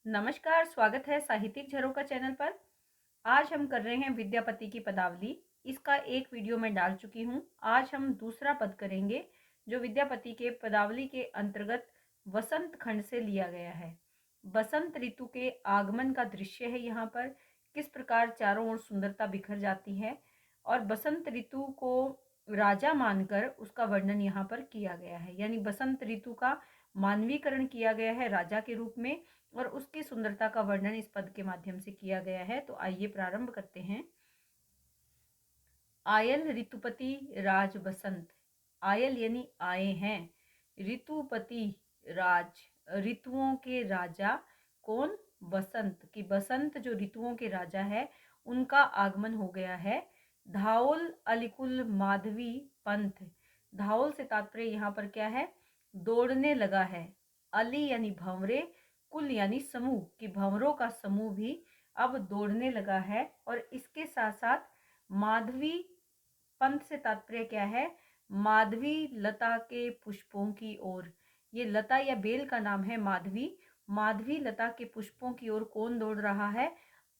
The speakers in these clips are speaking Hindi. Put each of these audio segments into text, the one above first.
नमस्कार, स्वागत है साहित्यिक झरोखा चैनल पर। आज हम कर रहे हैं विद्यापति की पदावली। इसका एक वीडियो मैं डाल चुकी हूँ। आज हम दूसरा पद करेंगे जो विद्यापति के पदावली के अंतर्गत वसंत खंड से लिया गया है। बसंत ऋतु के आगमन का दृश्य है यहाँ पर, किस प्रकार चारों ओर सुंदरता बिखर जाती है और बसंत ऋतु को राजा मानकर उसका वर्णन यहाँ पर किया गया है। यानी बसंत ऋतु का मानवीकरण किया गया है राजा के रूप में और उसकी सुंदरता का वर्णन इस पद के माध्यम से किया गया है। तो आइए प्रारंभ करते हैं। आयल ऋतुपति राज बसंत। आयल यानी आए हैं, ऋतुपति राज ऋतुओं के राजा। कौन? बसंत की बसंत जो ऋतुओं के राजा है उनका आगमन हो गया है। धाओल अलिकुल माधवी पंथ। धाओल से तात्पर्य यहाँ पर क्या है? दौड़ने लगा है। अली यानी भंवरे, कुल यानी समूह, कि भंवरों का समूह भी अब दौड़ने लगा है। और इसके साथ साथ माधवी पंथ से तात्पर्य क्या है? माधवी लता के पुष्पों की ओर। ये लता या बेल का नाम है माधवी। माधवी लता के पुष्पों की ओर कौन दौड़ रहा है?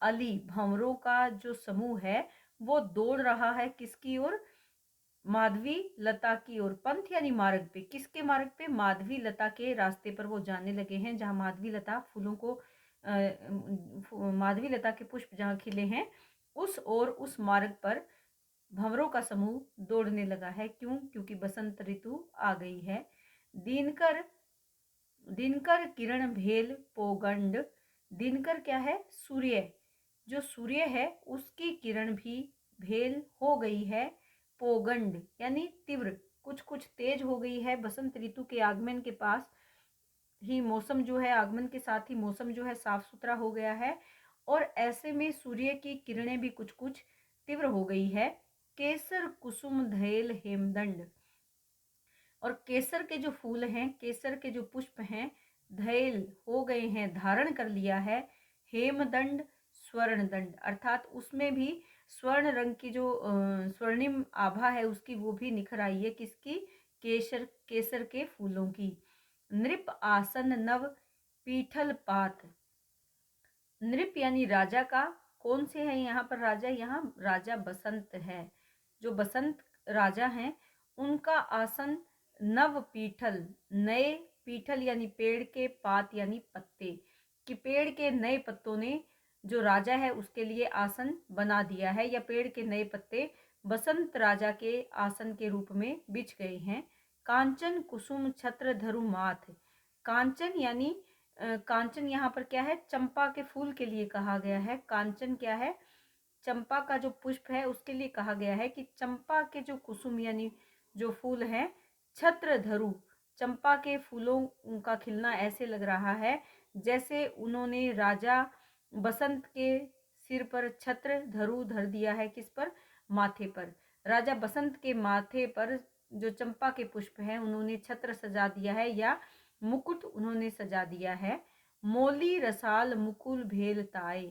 अली, भंवरों का जो समूह है वो दौड़ रहा है किसकी ओर? माधवी लता की ओर। पंथ यानी मार्ग पे। किसके मार्ग पे? माधवी लता के रास्ते पर वो जाने लगे हैं, जहाँ माधवी लता फूलों को माधवी लता के पुष्प जहाँ खिले हैं उस ओर, उस मार्ग पर भंवरों का समूह दौड़ने लगा है। क्यों? क्योंकि बसंत ऋतु आ गई है। दिनकर दिनकर किरण भेल पोगंड। दिनकर क्या है? सूर्य। जो सूर्य है उसकी किरण भी भेल हो गई है। पोगंड यानी तीव्र, कुछ कुछ तेज हो गई है। बसंत ऋतु के आगमन के पास ही मौसम जो है, आगमन के साथ ही मौसम जो है साफ सुथरा हो गया है और ऐसे में सूर्य की किरणें भी कुछ कुछ तीव्र हो गई है। केसर कुसुम धैल हेमदंड। और केसर के जो फूल हैं, केसर के जो पुष्प हैं, धैल हो गए हैं, धारण कर लिया है। हेमदंड स्वर्ण दंड, अर्थात उसमें भी स्वर्ण रंग की जो स्वर्णिम आभा है उसकी वो भी निखर आई है। किसकी? केसर के फूलों की। नृप आसन नव पीठल पात। नृप यानी राजा का। कौन से है यहाँ पर राजा? यहाँ राजा बसंत है। जो बसंत राजा हैं उनका आसन नव पीठल, नए पीठल यानी पेड़ के, पात यानी पत्ते, कि पेड़ के नए पत्तों ने जो राजा है उसके लिए आसन बना दिया है, या पेड़ के नए पत्ते बसंत राजा के आसन के रूप में बिछ गए हैं। कांचन कुसुम छत्र धरु माथ। कांचन यानी कांचन यहाँ पर क्या है? चंपा के फूल के लिए कहा गया है। कांचन क्या है? चंपा का जो पुष्प है उसके लिए कहा गया है कि चंपा के जो कुसुम यानी जो फूल है, छत्र धरु, चंपा के फूलों का खिलना ऐसे लग रहा है जैसे उन्होंने राजा बसंत के सिर पर छत्र धरु धर दिया है। किस पर? माथे पर। राजा बसंत के माथे पर जो चंपा के पुष्प हैं उन्होंने छत्र सजा दिया है या मुकुट उन्होंने सजा दिया है। मोली रसाल मुकुल भेल ताए।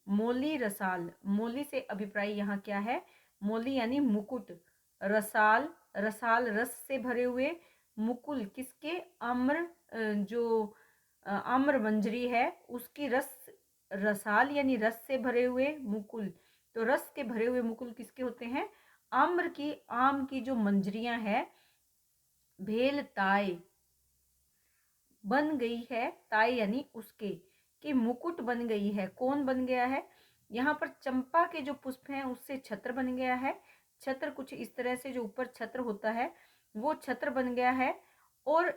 मोली रसाल, मोली से अभिप्राय यहाँ क्या है? मोली यानी मुकुट, रसाल, रसाल रस से भरे हुए, मुकुल किसके? आम्र, जो आम्र मंजरी है उसकी रस, रसाल यानी रस से भरे हुए मुकुल। तो रस के भरे हुए मुकुल किसके होते हैं? आम्र की, आम की जो मंजरियां है। भेल ताए बन गई है, ताई यानी उसके, कि मुकुट बन गई है। कौन बन गया है? यहाँ पर चंपा के जो पुष्प हैं उससे छत्र बन गया है। छत्र कुछ इस तरह से, जो ऊपर छत्र होता है वो छत्र बन गया है। और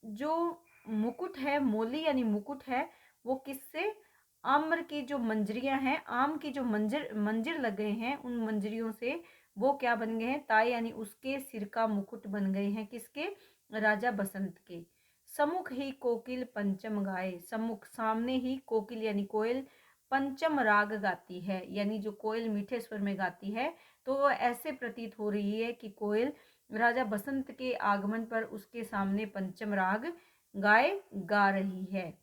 जो मुकुट है, मोली यानी मुकुट है, वो किससे? आम्र की जो मंजरियां हैं, आम की जो मंजर मंजिर लग गए हैं उन मंजरियों से वो क्या बन गए हैं? ताई यानी उसके सिर का मुकुट बन गए हैं। किसके? राजा बसंत के। सम्मुख ही कोकिल पंचम गाए। सम्मुख, सामने ही कोकिल यानी कोयल पंचम राग गाती है। यानी जो कोयल मीठे स्वर में गाती है तो वो ऐसे प्रतीत हो रही है कि कोयल राजा बसंत के आगमन पर उसके सामने पंचम राग गा रही है।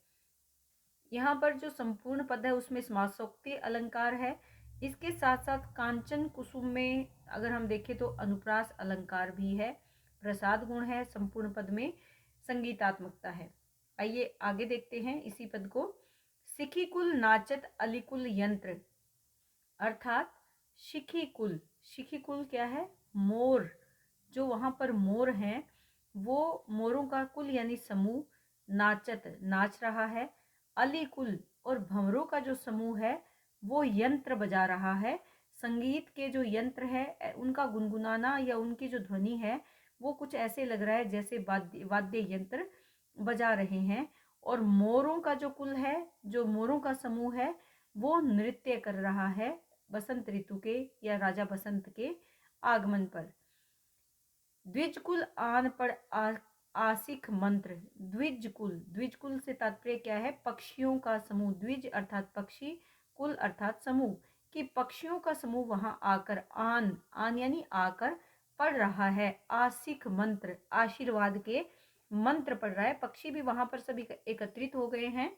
यहाँ पर जो संपूर्ण पद है उसमें समासोक्ति अलंकार है। इसके साथ साथ कांचन कुसुम में अगर हम देखें तो अनुप्रास अलंकार भी है। प्रसाद गुण है, संपूर्ण पद में संगीतात्मकता है। आइए आगे देखते हैं इसी पद को। सिखी कुल नाचत अलिकुल यंत्र, अर्थात शिखी कुल, शिखी कुल क्या है? मोर, जो वहां पर मोर हैं वो मोरों का कुल यानी समूह, नाचत नाच रहा है, अली कुल और भंवरों का जो समूह है वो यंत्र बजा रहा है। संगीत के जो यंत्र है उनका गुनगुनाना या उनकी जो ध्वनि है वो कुछ ऐसे लग रहा है जैसे वाद्य यंत्र बजा रहे हैं। और मोरों का जो कुल है, जो मोरों का समूह है वो नृत्य कर रहा है बसंत ऋतु के या राजा बसंत के आगमन पर। द्विजकुल आन पर आसिक मंत्र, द्विजकुल, द्विजकुल से तात्पर्य क्या है? पक्षियों का समूह, द्विज अर्थात पक्षी, कुल अर्थात समूह, कि पक्षियों का समूह वहां आकर, आन, आन यानी आकर पढ़ रहा है आसिक मंत्र, आशीर्वाद के मंत्र पढ़ रहा है। पक्षी भी वहां पर सभी एकत्रित हो गए हैं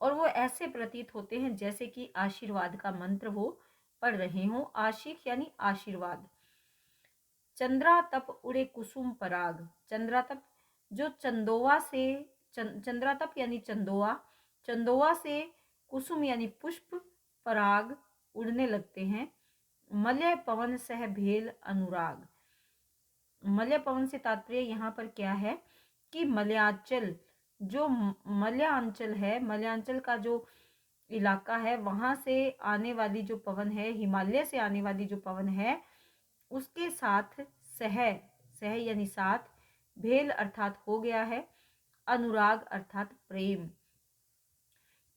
और वो ऐसे प्रतीत होते हैं जैसे कि आशीर्वाद का मंत्र वो पढ़ रहे हों। आशिक यानी आशीर्वाद। चंद्रा तप उड़े कुसुम पराग, चंद्रा तप जो चंदोवा से, चंद्रा तप यानी चंदोआ, चंदोआ से कुसुम यानी पुष्प, पराग उड़ने लगते हैं। मलय पवन सह भेल अनुराग, मलय पवन से तात्पर्य यहाँ पर क्या है कि मलयाचल, जो मलयांचल है, मलयांचल का जो इलाका है वहां से आने वाली जो पवन है, हिमालय से आने वाली जो पवन है उसके साथ सह, सह यानी साथ, भेल अर्थात हो गया है, अनुराग अर्थात प्रेम,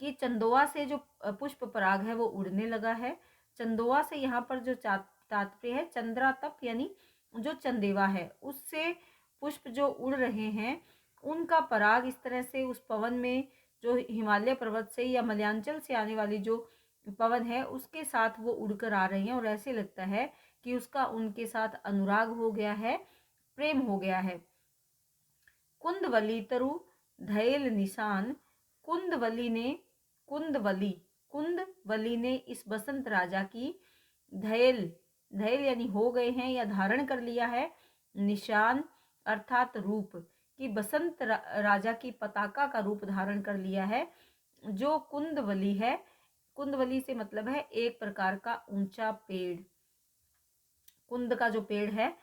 कि चंदोआ से जो पुष्प पराग है वो उड़ने लगा है। चंदोआ से यहाँ पर जो तात्पर्य है चंद्रा तप यानी जो चंदेवा है उससे पुष्प जो उड़ रहे हैं उनका पराग इस तरह से उस पवन में, जो हिमालय पर्वत से या मलयांचल से आने वाली जो पवन है उसके साथ वो उड़कर आ रहे हैं और ऐसे लगता है कि उसका उनके साथ अनुराग हो गया है, प्रेम हो गया है। कुंदवली तरु धैल निशान, कुंदवली ने, कुंदवली, कुंदवली ने इस बसंत राजा की धैल, धैल यानी हो गए हैं या धारण कर लिया है, निशान अर्थात रूप, कि बसंत राजा की पताका का रूप धारण कर लिया है। जो कुंदवली है, कुंदवली से मतलब है एक प्रकार का ऊंचा पेड़, कुंद का जो पेड़ है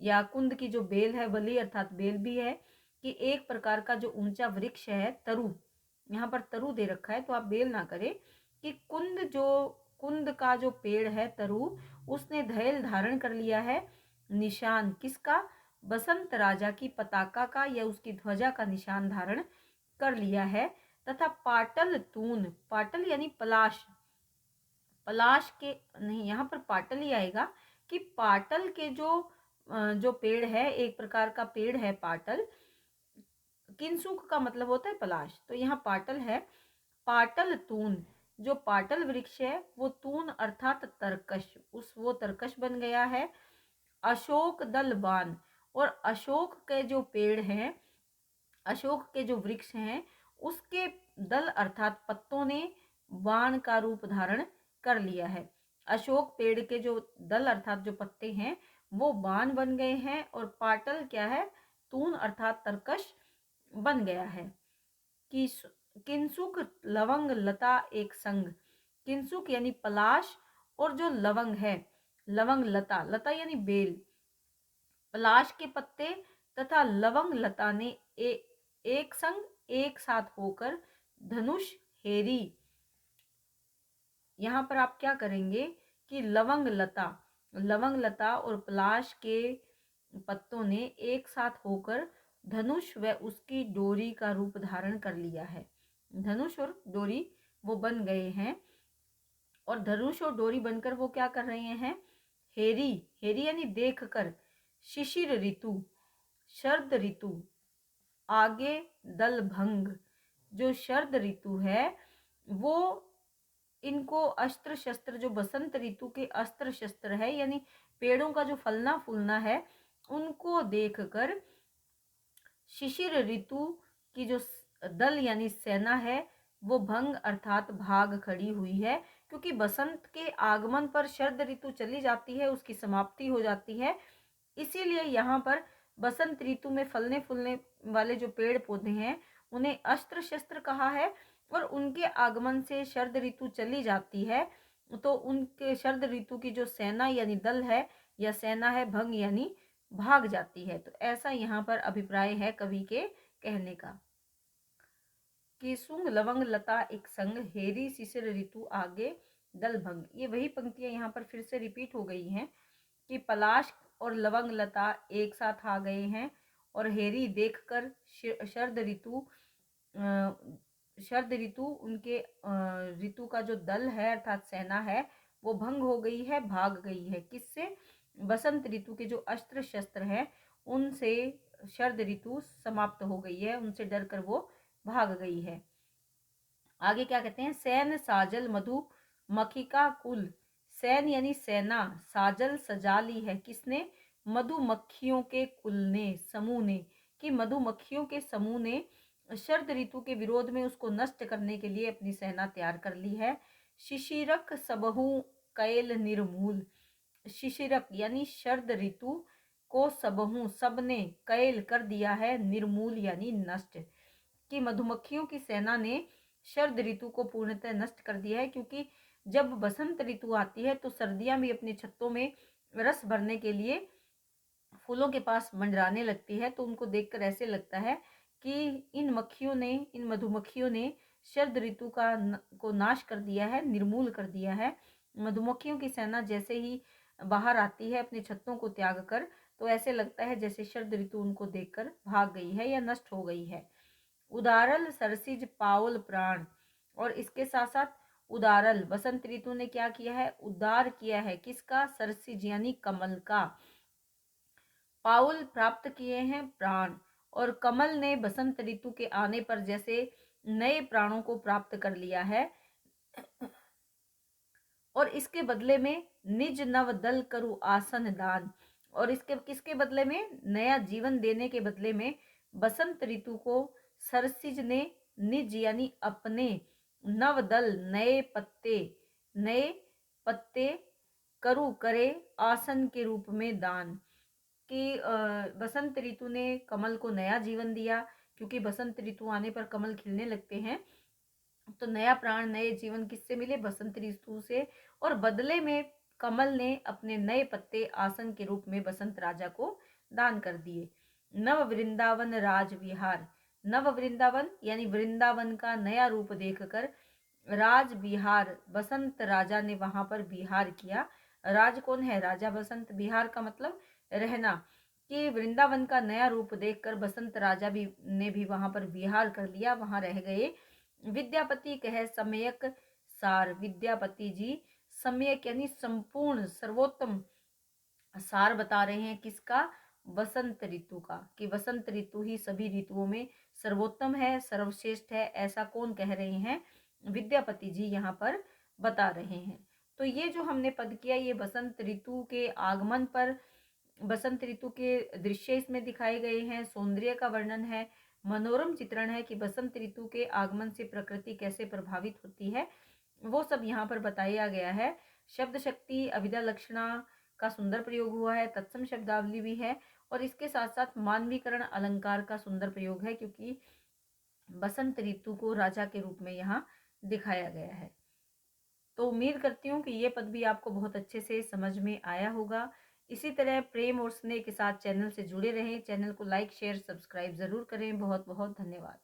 या कुंद की जो बेल है, वली अर्थात बेल भी है, कि एक प्रकार का जो ऊंचा वृक्ष है, तरु, यहाँ पर तरु दे रखा है तो आप बेल ना करें, कि कुंद, जो कुंद का जो पेड़ है तरु, उसने धैल धारण कर लिया है, निशान किसका? बसंत राजा की पताका का या उसकी ध्वजा का निशान धारण कर लिया है। तथा पाटल तून, पाटल यानी पलाश, पलाश के नहीं, यहाँ पर पाटल ही आएगा, कि पाटल के जो पेड़ है, एक प्रकार का पेड़ है पाटल, किंसुक का मतलब होता है पलाश, तो यहाँ पाटल है। पाटल तून, जो पाटल वृक्ष है वो तून अर्थात तरकश, वो तरकश बन गया है। अशोक दल बान, और अशोक के जो पेड़ हैं, अशोक के जो वृक्ष हैं उसके दल अर्थात पत्तों ने बाण का रूप धारण कर लिया है। अशोक पेड़ के जो दल अर्थात जो पत्ते हैं वो बाण बन गए हैं और पाटल क्या है? तून अर्थात तरकश बन गया है। कि किंसुक लवंग लता एक संग, किंसुक यानी पलाश और जो लवंग है, लवंग लता, लता यानी बेल, पलाश के पत्ते तथा लवंग लता ने एक संग, एक साथ होकर धनुष हेरी। यहाँ पर आप क्या करेंगे कि लवंग लता और पलाश के पत्तों ने एक साथ होकर धनुष व उसकी डोरी का रूप धारण कर लिया है। धनुष और डोरी वो बन गए हैं और धनुष और डोरी बनकर वो क्या कर रहे हैं? हेरी, हेरी यानी देख कर, शिशिर ऋतु, शरद ऋतु, आगे दल भंग, जो शरद ऋतु है वो इनको अस्त्र शस्त्र, जो बसंत ऋतु के अस्त्र शस्त्र है यानी पेड़ों का जो फलना फूलना है उनको देखकर शिशिर ऋतु की जो दल यानी सेना है वो भंग अर्थात भाग खड़ी हुई है, क्योंकि बसंत के आगमन पर शरद ऋतु चली जाती है, उसकी समाप्ति हो जाती है। इसीलिए यहाँ पर बसंत ऋतु में फलने फूलने वाले जो पेड़ पौधे हैं उन्हें अस्त्र शस्त्र कहा है और उनके आगमन से शरद ऋतु चली जाती है तो उनके शरद ऋतु की जो सेना यानी दल है या सेना है भंग यानी भाग जाती है। तो ऐसा यहाँ पर अभिप्राय है कवि के कहने का कि सुंग लवंग लता एक संग हेरी शिशिर ऋतु आगे दल भंग। ये वही पंक्तियां यहाँ पर फिर से रिपीट हो गई हैं कि पलाश और लवंग लता एक साथ आ गए हैं और हेरी देखकर शरद ऋतु शरद ऋतु उनके ऋतु का जो दल है अर्थात सेना है वो भंग हो गई है, भाग गई है। किससे? बसंत ऋतु के जो अस्त्र शस्त्र हैं उनसे शरद ऋतु समाप्त हो गई है, उनसे डरकर वो भाग गई है। आगे क्या कहते हैं? सैन साजल मधु मखिका कुल। सैन यानी सेना, साजल सजा ली है किसने? मधुमक्खियों के कुल ने, समूह ने, कि मधुमक्खियों के समूह ने शरद ऋतु के विरोध में उसको नष्ट करने के लिए अपनी सेना तैयार कर ली है। शिशिरक सबहु कैल निर्मूल। शिशिरक यानी शरद ऋतु को सबहु सबने कैल कर दिया है, निर्मूल यानी नष्ट, कि मधुमक्खियों की सेना ने शरद ऋतु को पूर्णतः नष्ट कर दिया है। क्योंकि जब बसंत ऋतु आती है तो सर्दियां भी अपने छत्तों में रस भरने के लिए फूलों के पास मंडराने लगती है। तो उनको देखकर ऐसे लगता है कि इन मधुमक्खियों ने शरद ऋतु को नाश कर दिया है, निर्मूल कर दिया है। मधुमक्खियों की सेना जैसे ही बाहर आती है अपने छत्तों को त्याग कर, तो ऐसे लगता है जैसे शरद ऋतु उनको देखकर भाग गई है या नष्ट हो गई है। उदारल सरसिज पावल प्राण। और इसके साथ साथ उदारल बसंत ऋतु ने क्या किया है? उद्धार किया है किसका? सरसिज यानी कमल का। पाउल प्राप्त किए हैं प्राण। और कमल ने बसंत ऋतु के आने पर जैसे नए प्राणों को प्राप्त कर लिया है और इसके बदले में निज नव दल करु आसन दान। और इसके किसके बदले में? नया जीवन देने के बदले में बसंत ऋतु को सरसिज ने निज यानी अपने नव दल नए पत्ते करु करे आसन के रूप में दान। कि बसंत ऋतु ने कमल को नया जीवन दिया, क्योंकि बसंत ऋतु आने पर कमल खिलने लगते हैं। तो नया प्राण नए जीवन किससे मिले? बसंत ऋतु से। और बदले में कमल ने अपने नए पत्ते आसन के रूप में बसंत राजा को दान कर दिए। नव वृंदावन राज विहार। नव वृंदावन यानी वृंदावन का नया रूप देखकर राज विहार बसंत राजा ने वहां पर विहार किया। राज कौन है? राजा बसंत। विहार का मतलब रहना, कि वृंदावन का नया रूप देखकर बसंत राजा ने भी वहां पर विहार कर लिया, वहां रह गए। विद्यापति कहे सम्यक सार। विद्यापति जी सम्यक यानी संपूर्ण सर्वोत्तम सार बता रहे हैं किसका? बसंत ऋतु का, कि बसंत ऋतु ही सभी ऋतुओं में सर्वोत्तम है, सर्वश्रेष्ठ है। ऐसा कौन कह रहे हैं? विद्यापति जी यहाँ पर बता रहे हैं। तो ये जो हमने पद किया ये बसंत ऋतु के आगमन पर बसंत ऋतु के दृश्य इसमें दिखाए गए हैं, सौंदर्य का वर्णन है, मनोरम चित्रण है कि बसंत ऋतु के आगमन से प्रकृति कैसे प्रभावित होती है, वो सब यहाँ पर बताया गया है। शब्द शक्ति अभिधा लक्षणा का सुंदर प्रयोग हुआ है, तत्सम शब्दावली भी है और इसके साथ साथ मानवीकरण अलंकार का सुंदर प्रयोग है, क्योंकि बसंत ऋतु को राजा के रूप में यहाँ दिखाया गया है। तो उम्मीद करती हूँ कि ये पद भी आपको बहुत अच्छे से समझ में आया होगा। इसी तरह प्रेम और स्नेह के साथ चैनल से जुड़े रहें। चैनल को लाइक शेयर सब्सक्राइब जरूर करें। बहुत बहुत धन्यवाद।